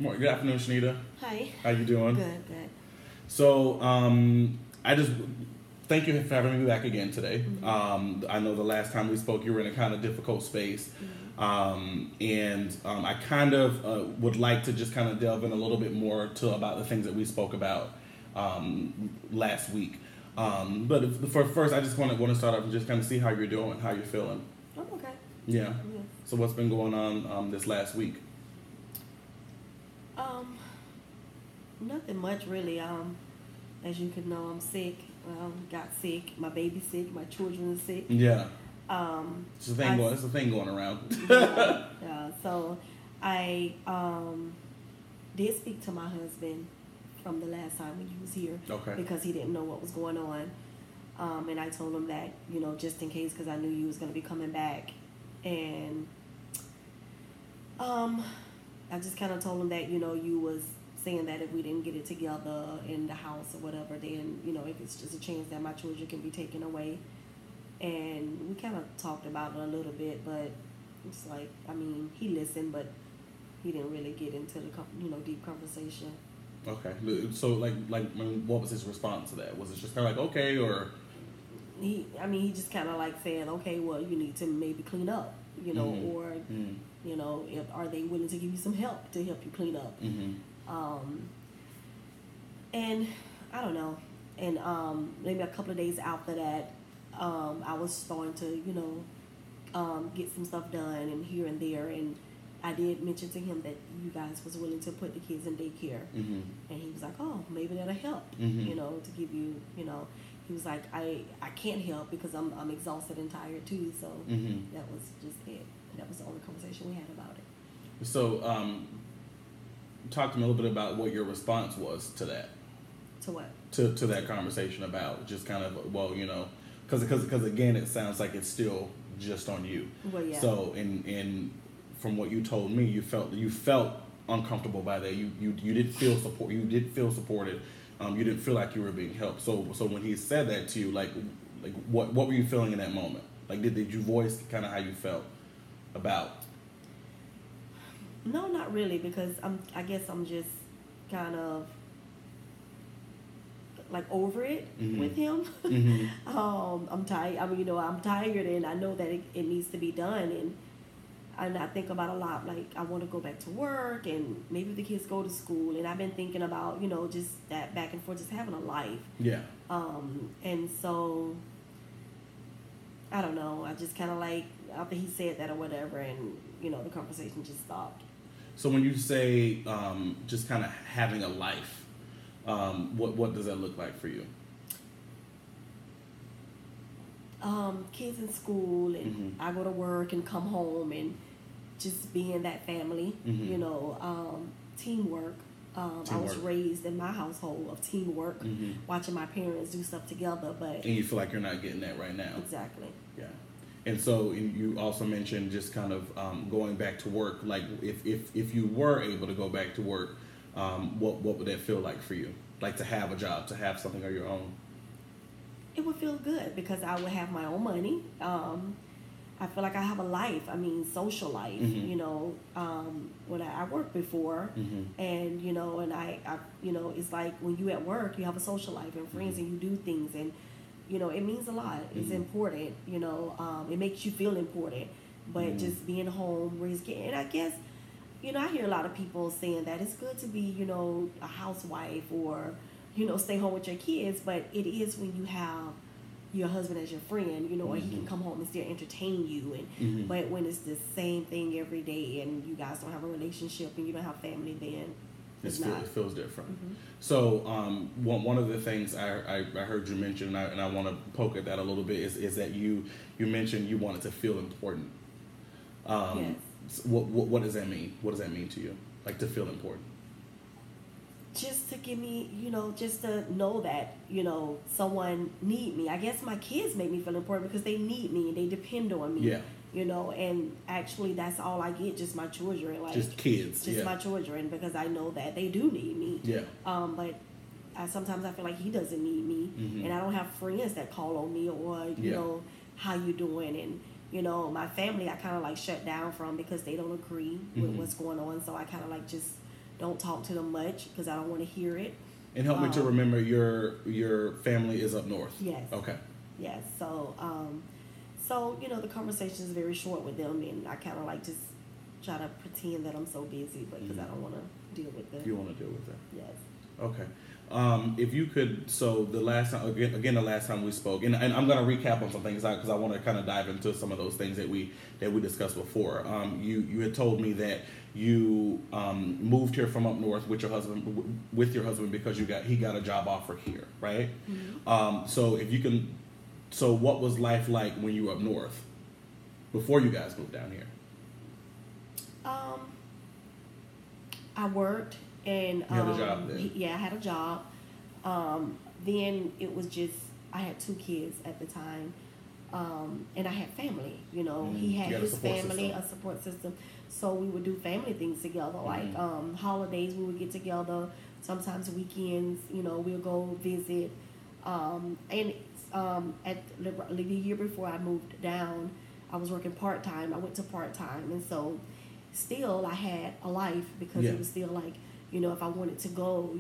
Good afternoon, Shanita. Hi. How you doing? Good, good. So, I just thank you for having me back again today. I know the last time we spoke, you were in a kind of difficult space, and I kind of would like to just kind of delve in a little bit more to about the things that we spoke about last week. But for first, I just want to start off and just kind of see how you're doing, how you're feeling. I'm okay. Yeah. Yeah. So, what's been going on this last week? Nothing much really. As you can know, I'm sick. Got sick. My baby's sick. My children are sick. Yeah. It's a thing going around. Yeah. So I did speak to my husband from the last time when he was here. Okay. Because he didn't know what was going on. And I told him that, just in case, because I knew you was going to be coming back. And I just kind of told him that, you was saying that if we didn't get it together in the house or whatever, then, if it's just a chance that my children can be taken away. And we kind of talked about it a little bit, but it's like, he listened, but he didn't really get into the, deep conversation. Okay. So, what was his response to that? Was it just kind of like, okay, or? He just kind of like saying, okay, well, you need to maybe clean up, or, are they willing to give you some help to help you clean up? And I don't know. And maybe a couple of days after that, I was starting to, get some stuff done and here and there. And I did mention to him that you guys was willing to put the kids in daycare. And he was like, oh, maybe that'll help, to give you, he was like, I can't help because I'm exhausted and tired too. So that was just it. And that was the only conversation we had about it. So, talk to me a little bit about what your response was to that. To what? To that conversation about just kind of, because again, it sounds like it's still just on you. Well, yeah. So, in from what you told me, you felt uncomfortable by that. You did feel support. You did feel supported. You didn't feel like you were being helped. So when he said that to you, like what were you feeling in that moment? Like did you voice kind of how you felt about? No, not really, because I guess I'm just kind of like over it with him. I'm tired. I'm tired, and I know that it needs to be done, and I think about a lot. Like I want to go back to work, and maybe the kids go to school, and I've been thinking about just that back and forth, just having a life. Yeah. And so I don't know. I just kind of like after he said that or whatever, and the conversation just stopped. So when you say just kind of having a life, what does that look like for you? Kids in school, and I go to work and come home, and just being that family, teamwork. I was raised in my household of teamwork, watching my parents do stuff together. But and you feel like you're not getting that right now. Exactly. Yeah. And so you also mentioned just kind of going back to work. Like if you were able to go back to work, what would that feel like for you? Like to have a job, to have something of your own? It would feel good because I would have my own money. I feel like I have a life. Social life. When I worked before, and and I it's like when you at work, you have a social life and friends, and you do things, and it means a lot. It's important. It makes you feel important. But just being home, and I guess, I hear a lot of people saying that it's good to be, a housewife or, stay home with your kids. But it is when you have your husband as your friend, or he can come home and still entertain you. And but when it's the same thing every day and you guys don't have a relationship and you don't have family, then it feels different. So one of the things I heard you mention, and I want to poke at that a little bit, is that you mentioned you wanted to feel important. Yes. What does that mean? What does that mean to you? Like to feel important? Just to give me, just to know that, someone need me. I guess my kids make me feel important because they need me and they depend on me. Yeah. And actually that's all I get, just my children. Like just kids. Just my children, because I know that they do need me. Yeah. But sometimes I feel like he doesn't need me, and I don't have friends that call on me or, how you doing, and my family I kind of like shut down from because they don't agree with what's going on. So I kind of like just don't talk to them much because I don't want to hear it. And help me to remember, your family is up north. Yes. Okay. Yes. So, the conversation is very short with them, and I kind of like just try to pretend that I'm so busy, but because I don't want to deal with them. You want to deal with them. Yes. Okay. If you could, so the last time, again, the last time we spoke, and I'm going to recap on some things because I want to kind of dive into some of those things that we discussed before. You had told me that you moved here from up north with your husband because he got a job offer here, right? Mm-hmm. So what was life like when you were up north before you guys moved down here? I worked. And you had a job then? Yeah, I had a job. Then it was just I had 2 kids at the time, and I had family. He had his family, a support system. So we would do family things together, like holidays. We would get together. Sometimes weekends. We'll go visit. At the year before I moved down, I was working part-time. I went to part-time, and so still I had a life because it was still like. If I wanted to go,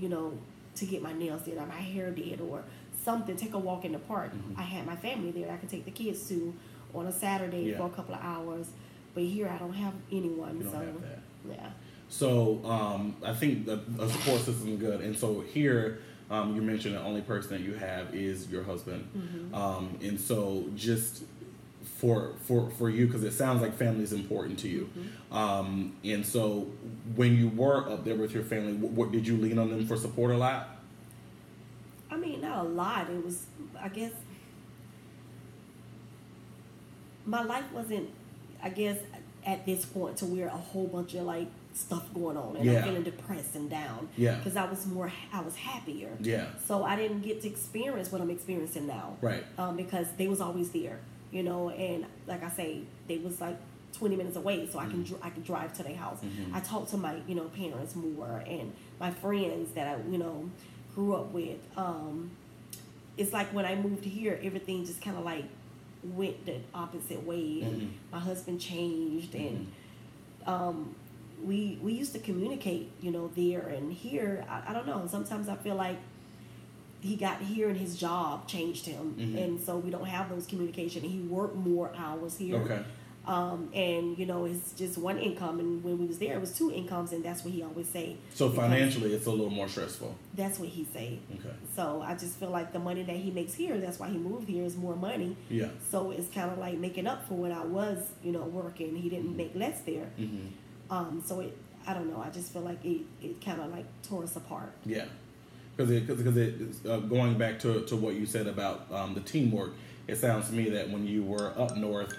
to get my nails did or my hair did or something, take a walk in the park, I had my family there I could take the kids to on a Saturday for a couple of hours. But here I don't have anyone. You don't have that. Yeah. So I think a support system is good. And so here you mentioned the only person that you have is your husband. Mm-hmm. And so just for you, because it sounds like family is important to you. Mm-hmm. And so when you were up there with your family, what did you lean on them for support a lot? I mean, not a lot. It was, I guess, my life wasn't, I guess, at this point to where a whole bunch of like stuff going on and I'm feeling depressed and down. Yeah. Because I was happier. Yeah. So I didn't get to experience what I'm experiencing now. Right. Because they was always there. And like I say, they was like 20 minutes away, so I can drive to their house. Mm-hmm. I talk to my parents more, and my friends that I grew up with. It's like when I moved here, everything just kind of like went the opposite way, and my husband changed, and we used to communicate, there and here. I don't know. Sometimes I feel like he got here and his job changed him, and so we don't have those communication. He worked more hours here. Okay. And it's just one income, and when we was there, it was 2 incomes, and that's what he always say. So financially, it's a little more stressful. That's what he say. Okay. So I just feel like the money that he makes here, that's why he moved here, is more money. Yeah. So it's kind of like making up for when I was, working. He didn't make less there. Mm-hmm. So I don't know. I just feel like it kind of like tore us apart. Yeah. Because going back to what you said about the teamwork, it sounds to me that when you were up north,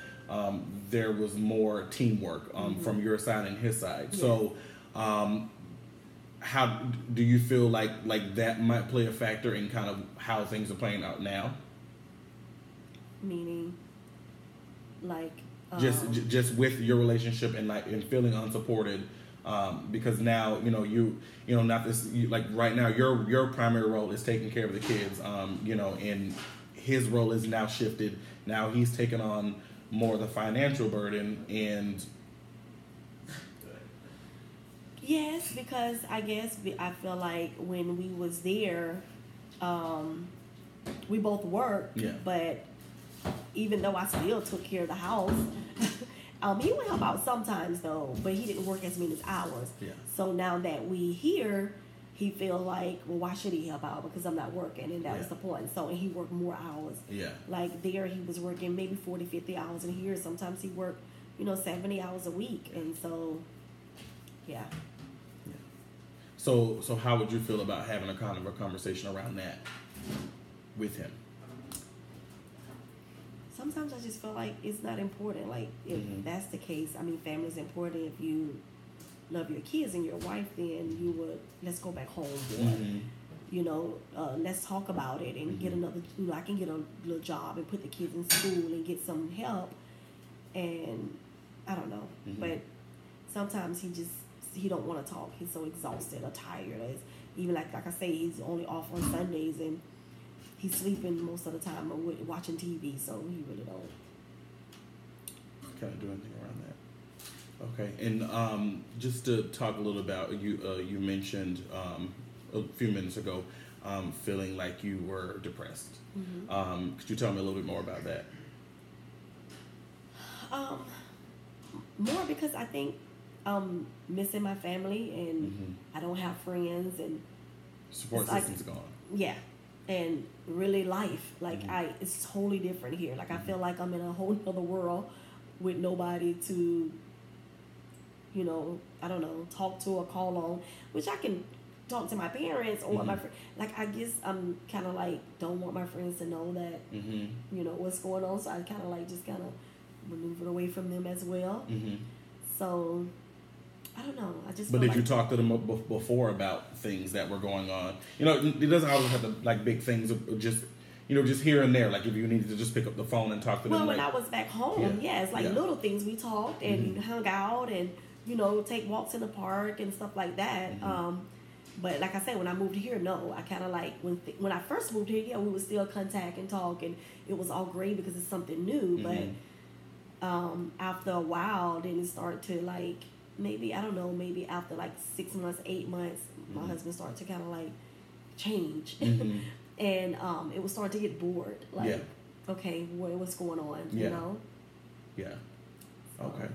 there was more teamwork from your side and his side. Yeah. So how do you feel like that might play a factor in kind of how things are playing out now? Meaning, like just with your relationship and feeling unsupported. Because now like right now your primary role is taking care of the kids, and his role is now shifted. Now he's taken on more of the financial burden. And yes, because I guess I feel like when we was there, we both worked, but even though I still took care of the house. He would help out sometimes though, but he didn't work as many hours. Yeah. So now that we here, he feel like, well, why should he help out? Because I'm not working, and that was the point. So, and he worked more hours. Yeah. Like there, he was working maybe 40, 50 hours, and here sometimes he worked, 70 hours a week, and so, yeah. So how would you feel about having a kind of a conversation around that with him? Sometimes I just feel like it's not important. Like, if that's the case, I mean, family's important. If you love your kids and your wife, then you would, let's go back home. Or, let's talk about it and get another, I can get a little job and put the kids in school and get some help. And I don't know. But sometimes he don't want to talk. He's so exhausted or tired. Even like I say, he's only off on Sundays, and he's sleeping most of the time or watching TV, so he really don't. Can't do anything around that. Okay, and just to talk a little about you, you mentioned a few minutes ago feeling like you were depressed. Could you tell me a little bit more about that? Um, More because I think I'm missing my family and I don't have friends and Support it's like, system's gone. yeah, and really life like it's totally different here. Like I feel like I'm in a whole other world with nobody to, I don't know, talk to or call on, which I can talk to my parents or my friends. Like I guess I'm kind of like don't want my friends to know that what's going on, so I kind of like just kind of maneuver away from them as well. So I don't know. I just. But did like, you talk to them before about things that were going on? It doesn't always have to like big things. Just just here and there. Like if you needed to just pick up the phone and talk to them. Well, when like, I was back home, it's like little things. We talked and hung out and take walks in the park and stuff like that. But like I said, when I moved here, no, I kind of like when I first moved here, we would still contact and talk, and it was all great because it's something new. But after a while, then it started to like maybe after like 6 months, 8 months, my husband started to kind of like change, and it was starting to get bored. Like, okay, what's going on? You know? Yeah. Okay.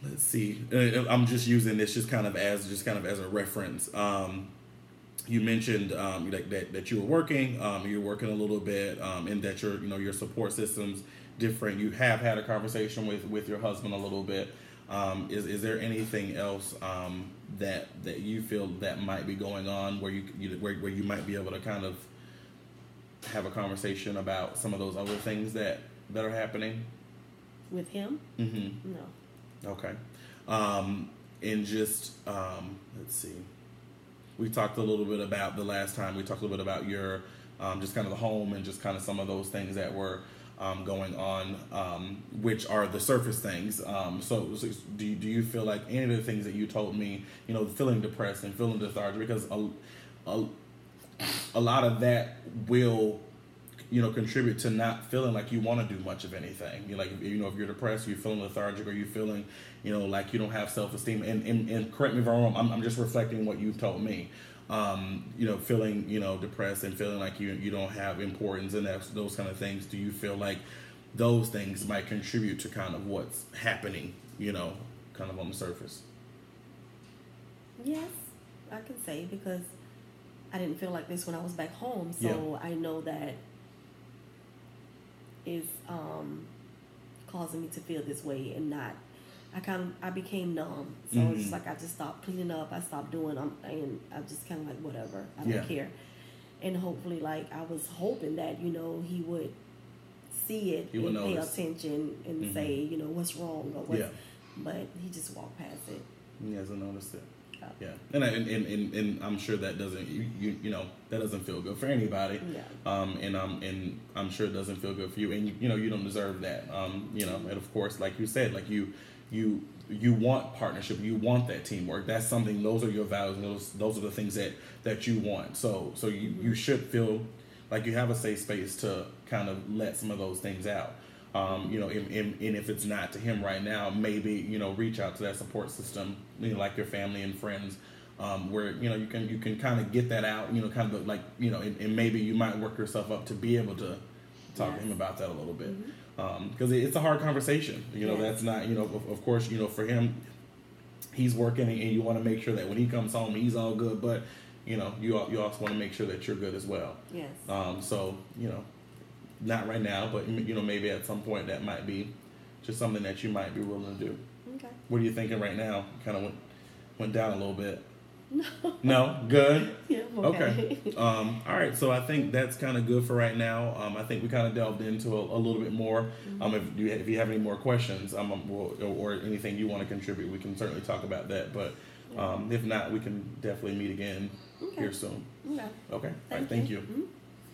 Let's see. I'm just using this just kind of as a reference. You mentioned that you were working. You're working a little bit, and that your support system's different. You have had a conversation with your husband a little bit. Is there anything else that you feel that might be going on where where you might be able to kind of have a conversation about some of those other things that are happening with him? No. Okay. And just let's see. We talked a little bit about the last time. We talked a little bit about your just kind of the home and just kind of some of those things that were going on, which are the surface things. So do you feel like any of the things that you told me, feeling depressed and feeling lethargic, because a lot of that will contribute to not feeling like you want to do much of anything. If you're depressed, you're feeling lethargic, or you're feeling, like you don't have self-esteem. And correct me if I'm wrong. I'm just reflecting what you've told me. Feeling, depressed and feeling like you don't have importance and those kind of things. Do you feel like those things might contribute to kind of what's happening, kind of on the surface? Yes, I can say, because I didn't feel like this when I was back home. So I know that is causing me to feel this way, and not I became numb. So it's just like I just stopped cleaning up, I stopped doing and I just kind of like whatever, I don't care. And hopefully, like I was hoping that he would see it and pay attention and say what's wrong or what's, but he just walked past it. He hasn't noticed it. Yeah, and I'm sure that doesn't that doesn't feel good for anybody. And I'm sure it doesn't feel good for you, and you don't deserve that. And of course, like you said, like you want partnership, you want that teamwork. That's something. Those are your values. And those are the things that you want. So you should feel like you have a safe space to kind of let some of those things out. And if it's not to him right now, maybe reach out to that support system, like your family and friends, where you can kind of get that out, kind of like and maybe you might work yourself up to be able to talk to him about that a little bit, because it's a hard conversation. That's not of course for him, he's working, and you want to make sure that when he comes home he's all good, but you also want to make sure that you're good as well. Yes. So not right now, but maybe at some point that might be just something that you might be willing to do. Okay. What are you thinking right now? Kind of went down a little bit. No, good. Yeah. Okay. All right. So I think that's kind of good for right now. I think we kind of delved into a little bit more. If you have any more questions, or anything you want to contribute, we can certainly talk about that. But if not, we can definitely meet again here soon. Okay. Okay. All right. Thank you.